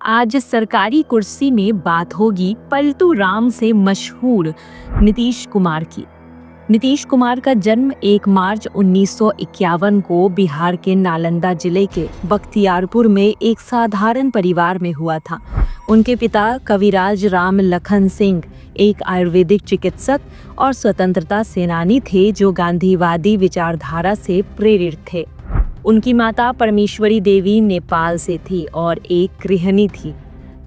आज सरकारी कुर्सी में बात होगी पलटू राम से मशहूर नीतीश कुमार की। नीतीश कुमार का जन्म 1 मार्च 1951 को बिहार के नालंदा जिले के बख्तियारपुर में एक साधारण परिवार में हुआ था। उनके पिता कविराज राम लखन सिंह एक आयुर्वेदिक चिकित्सक और स्वतंत्रता सेनानी थे जो गांधीवादी विचारधारा से प्रेरित थे। उनकी माता परमेश्वरी देवी नेपाल से थी और एक गृहिणी थी।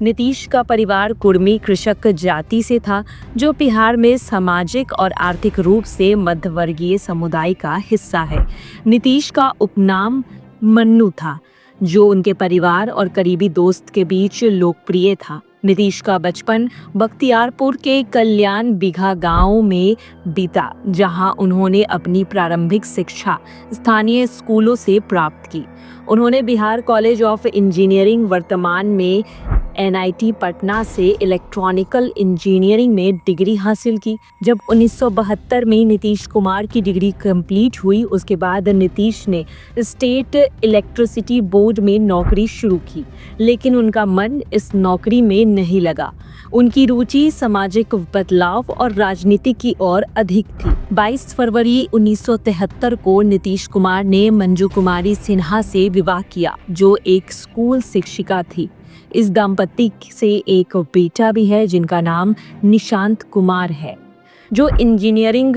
नीतीश का परिवार कुर्मी कृषक जाति से था जो बिहार में सामाजिक और आर्थिक रूप से मध्यवर्गीय समुदाय का हिस्सा है। नीतीश का उपनाम मन्नू था जो उनके परिवार और करीबी दोस्त के बीच लोकप्रिय था। नीतीश का बचपन बख्तियारपुर के कल्याण बिघा गांव में बीता, जहां उन्होंने अपनी प्रारंभिक शिक्षा स्थानीय स्कूलों से प्राप्त की। उन्होंने बिहार कॉलेज ऑफ इंजीनियरिंग वर्तमान में NIT पटना से इलेक्ट्रॉनिकल इंजीनियरिंग में डिग्री हासिल की। जब 1972 में नीतीश कुमार की डिग्री कंप्लीट हुई, उसके बाद नीतीश ने स्टेट इलेक्ट्रिसिटी बोर्ड में नौकरी शुरू की, लेकिन उनका मन इस नौकरी में नहीं लगा। उनकी रुचि सामाजिक बदलाव और राजनीति की ओर अधिक थी। 22 फरवरी 1973 को नीतीश कुमार ने मंजू कुमारी सिन्हा से विवाह किया, जो एक स्कूल शिक्षिका थी। इस दंपति से एक बेटा भी है जिनका नाम निशांत कुमार है, जो इंजीनियरिंग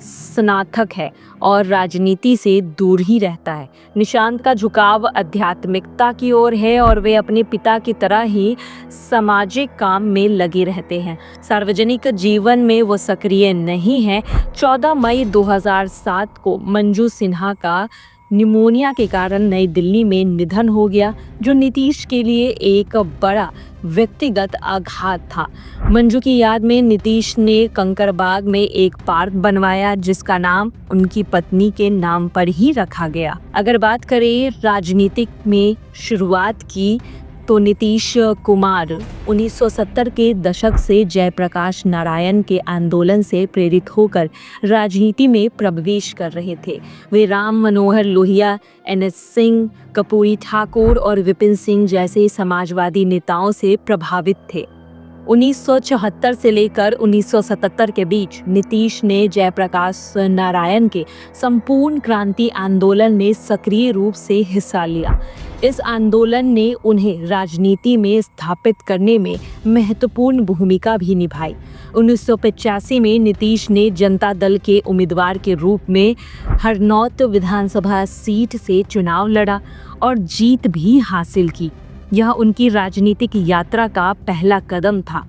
स्नातक है और राजनीति से दूर ही रहता है। निशांत का झुकाव आध्यात्मिकता की ओर है और वे अपने पिता की तरह ही सामाजिक काम में लगे रहते हैं। सार्वजनिक जीवन में वो सक्रिय नहीं है। 14 मई 2007 को मंजू सिन्हा का निमोनिया के कारण नई दिल्ली में निधन हो गया, जो नीतीश के लिए एक बड़ा व्यक्तिगत आघात था। मंजू की याद में नीतीश ने कंकरबाग में एक पार्क बनवाया जिसका नाम उनकी पत्नी के नाम पर ही रखा गया। अगर बात करें राजनीतिक में शुरुआत की तो नीतीश कुमार 1970 के दशक से जयप्रकाश नारायण के आंदोलन से प्रेरित होकर राजनीति में प्रवेश कर रहे थे। वे राम मनोहर लोहिया, NS सिंह, कर्पूरी ठाकुर और विपिन सिंह जैसे समाजवादी नेताओं से प्रभावित थे। 1974 से लेकर 1977 के बीच नीतीश ने जयप्रकाश नारायण के संपूर्ण क्रांति आंदोलन में सक्रिय रूप से हिस्सा लिया। इस आंदोलन ने उन्हें राजनीति में स्थापित करने में महत्वपूर्ण भूमिका भी निभाई। 1985 में नीतीश ने जनता दल के उम्मीदवार के रूप में हरनौत विधानसभा सीट से चुनाव लड़ा और जीत भी हासिल की। यह उनकी राजनीतिक यात्रा का पहला कदम था।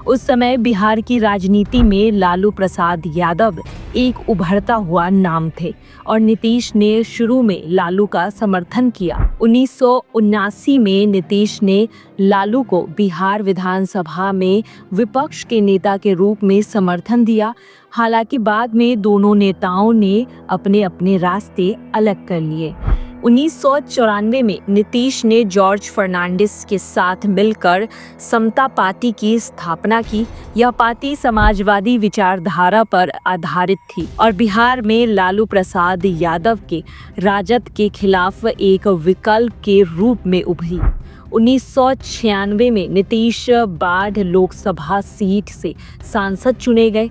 उस समय बिहार की राजनीति में लालू प्रसाद यादव एक उभरता हुआ नाम थे और नीतीश ने शुरू में लालू का समर्थन किया। 1979 में नीतीश ने लालू को बिहार विधानसभा में विपक्ष के नेता के रूप में समर्थन दिया। हालांकि बाद में दोनों नेताओं ने अपने अपने रास्ते अलग कर लिए। 1994 में नीतीश ने जॉर्ज फर्नांडिस के साथ मिलकर समता पार्टी की स्थापना की। यह पार्टी समाजवादी विचारधारा पर आधारित थी और बिहार में लालू प्रसाद यादव के राजद के खिलाफ एक विकल्प के रूप में उभरी। 1996 में नीतीश बाढ़ लोकसभा सीट से सांसद चुने गए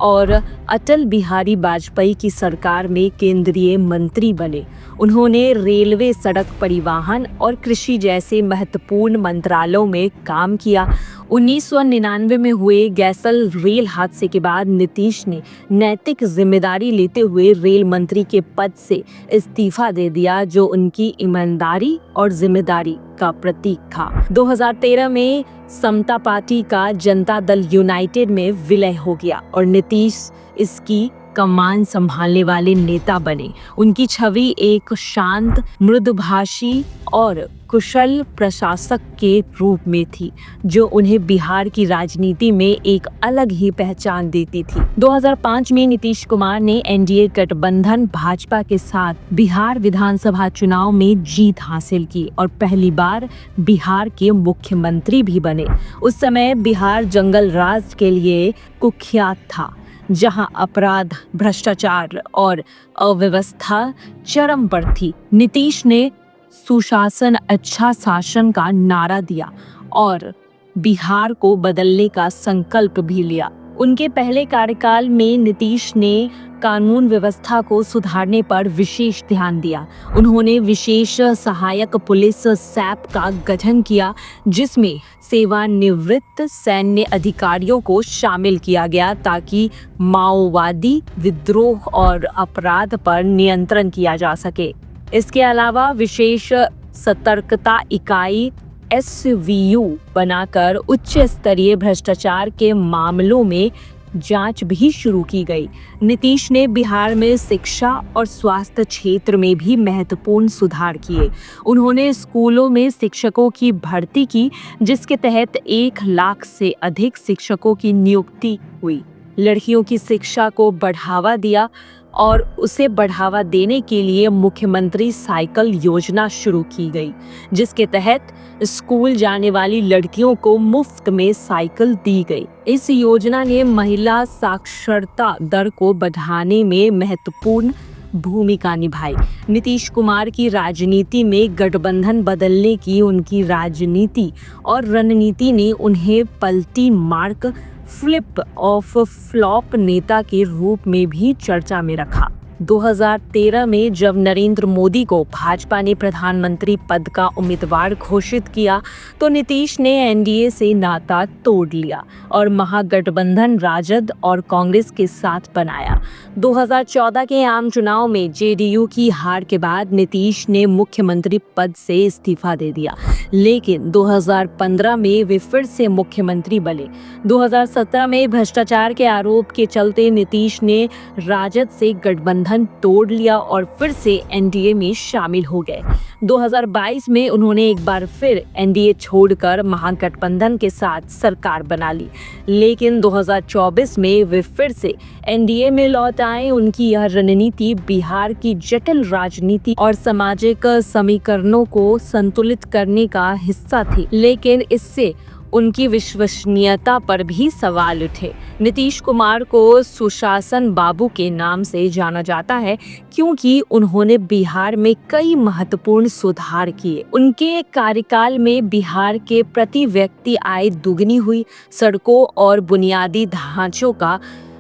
और अटल बिहारी वाजपेयी की सरकार में केंद्रीय मंत्री बने। उन्होंने रेलवे, सड़क परिवहन और कृषि जैसे महत्वपूर्ण मंत्रालयों में काम किया। 1999 में हुए गैसल रेल हादसे के बाद नीतीश ने नैतिक जिम्मेदारी लेते हुए रेल मंत्री के पद से इस्तीफा दे दिया, जो उनकी ईमानदारी और जिम्मेदारी का प्रतीक था। 2013 में समता पार्टी का जनता दल यूनाइटेड में विलय हो गया और नीतीश इसकी कमान संभालने वाले नेता बने। उनकी छवि एक शांत, मृदुभाषी और कुशल प्रशासक के रूप में थी, जो उन्हें बिहार की राजनीति में एक अलग ही पहचान देती थी। 2005 में नीतीश कुमार ने NDA गठबंधन भाजपा के साथ बिहार विधानसभा चुनाव में जीत हासिल की और पहली बार बिहार के मुख्यमंत्री भी बने। उस समय बिहार जंगल राज के लिए कुख्यात था, जहां अपराध, भ्रष्टाचार और अव्यवस्था चरम पर थी। नीतीश ने सुशासन अच्छा शासन का नारा दिया और बिहार को बदलने का संकल्प भी लिया। उनके पहले कार्यकाल में नीतीश ने कानून व्यवस्था को सुधारने पर विशेष ध्यान दिया। उन्होंने विशेष सहायक पुलिस सैप का गठन किया, जिसमें सेवानिवृत्त सैन्य अधिकारियों को शामिल किया गया ताकि माओवादी विद्रोह और अपराध पर नियंत्रण किया जा सके। इसके अलावा विशेष सतर्कता इकाई SVU बनाकर उच्च स्तरीय भ्रष्टाचार के मामलों में जांच भी शुरू की गई। नीतीश ने बिहार में शिक्षा और स्वास्थ्य क्षेत्र में भी महत्वपूर्ण सुधार किए। उन्होंने स्कूलों में शिक्षकों की भर्ती की, जिसके तहत 1 लाख से अधिक शिक्षकों की नियुक्ति हुई। लड़कियों की शिक्षा को बढ़ावा दिया और उसे बढ़ावा देने के लिए मुख्यमंत्री साइकिल योजना शुरू की गई, जिसके तहत स्कूल जाने वाली लड़कियों को मुफ्त में साइकिल दी गई। इस योजना ने महिला साक्षरता दर को बढ़ाने में महत्वपूर्ण भूमिका निभाई। नीतीश कुमार की राजनीति में गठबंधन बदलने की उनकी राजनीति और रणनीति ने उन्हें पलटी मार्क फ्लिप ऑफ फ्लॉप नेता के रूप में भी चर्चा में रखा। 2013 में जब नरेंद्र मोदी को भाजपा ने प्रधानमंत्री पद का उम्मीदवार घोषित किया तो नीतीश ने NDA से नाता तोड़ लिया और महागठबंधन राजद और कांग्रेस के साथ बनाया। 2014 के आम चुनाव में JDU की हार के बाद नीतीश ने मुख्यमंत्री पद से इस्तीफा दे दिया, लेकिन 2015 में वे फिर से मुख्यमंत्री बने। 2017 में भ्रष्टाचार के आरोप के चलते नीतीश ने राजद से गठबंधन तोड़ लिया और फिर से NDA में शामिल हो गए। 2022 में उन्होंने एक बार फिर NDA छोड़कर महागठबंधन के साथ सरकार बना ली, लेकिन 2024 में वे फिर से NDA में लौट आए। उनकी यह रणनीति बिहार की जटिल राजनीति और सामाजिक समीकरणों को संतुलित करने का हिस्सा थी, लेकिन इससे उनकी विश्वसनीयता पर भी सवाल उठे। नीतीश कुमार को सुशासन बाबू के नाम से जाना जाता है क्योंकि उन्होंने बिहार में कई महत्वपूर्ण सुधार किए। उनके कार्यकाल में बिहार के प्रति व्यक्ति आय दुगनी हुई, सड़कों और बुनियादी ढांचों का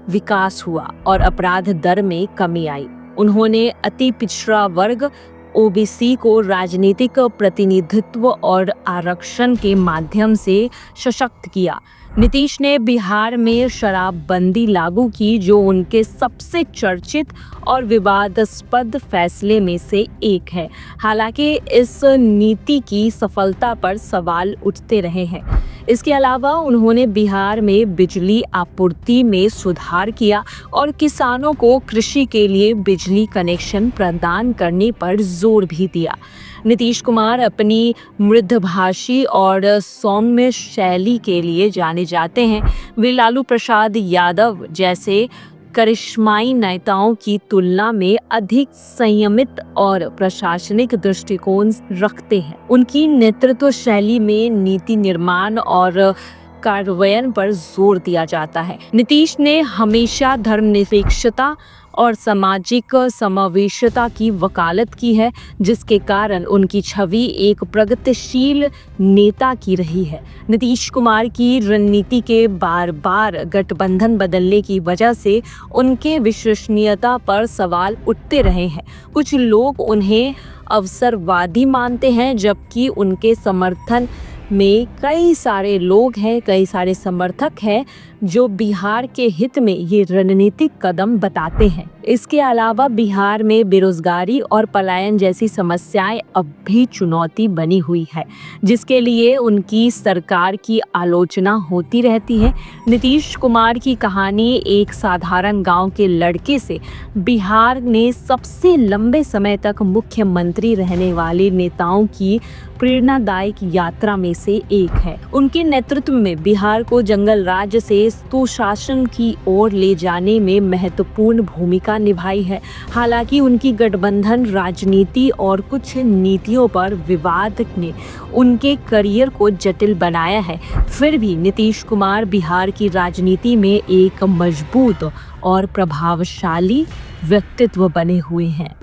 विकास हुआ और अपराध दर में कमी आई। उन्होंने अति पिछड़ा वर्ग OBC को राजनीतिक प्रतिनिधित्व और आरक्षण के माध्यम से सशक्त किया। नीतीश ने बिहार में शराबबंदी लागू की, जो उनके सबसे चर्चित और विवादास्पद फैसले में से एक है। हालांकि इस नीति की सफलता पर सवाल उठते रहे हैं। इसके अलावा उन्होंने बिहार में बिजली आपूर्ति में सुधार किया और किसानों को कृषि के लिए बिजली कनेक्शन प्रदान करने पर जोर भी दिया। नीतीश कुमार अपनी मृदुभाषी और सौम्य शैली के लिए जाने जाते हैं। वे लालू प्रसाद यादव जैसे करिश्माई नेताओं की तुलना में अधिक संयमित और प्रशासनिक दृष्टिकोण रखते हैं। उनकी नेतृत्व शैली में नीति निर्माण और कार्यान्वयन पर जोर दिया जाता है। नीतीश ने हमेशा धर्मनिरपेक्षता और सामाजिक समावेशिता की वकालत की है, जिसके कारण उनकी छवि एक प्रगतिशील नेता की रही है। नीतीश कुमार की रणनीति के बार बार गठबंधन बदलने की वजह से उनके विश्वसनीयता पर सवाल उठते रहे हैं। कुछ लोग उन्हें अवसरवादी मानते हैं, जबकि उनके समर्थन में कई सारे लोग हैं, कई सारे समर्थक हैं जो बिहार के हित में ये रणनीतिक कदम बताते हैं। इसके अलावा बिहार में बेरोजगारी और पलायन जैसी समस्याएं अब भी चुनौती बनी हुई है, जिसके लिए उनकी सरकार की आलोचना होती रहती है। नीतीश कुमार की कहानी एक साधारण गांव के लड़के से बिहार ने सबसे लंबे समय तक मुख्यमंत्री रहने वाले नेताओं की प्रेरणादायक यात्रा में से एक है। उनके नेतृत्व में बिहार को जंगल राज्य से सुशासन की ओर ले जाने में महत्वपूर्ण भूमिका निभाई है। हालांकि उनकी गठबंधन राजनीति और कुछ नीतियों पर विवाद ने उनके करियर को जटिल बनाया है, फिर भी नीतीश कुमार बिहार की राजनीति में एक मजबूत और प्रभावशाली व्यक्तित्व बने हुए हैं।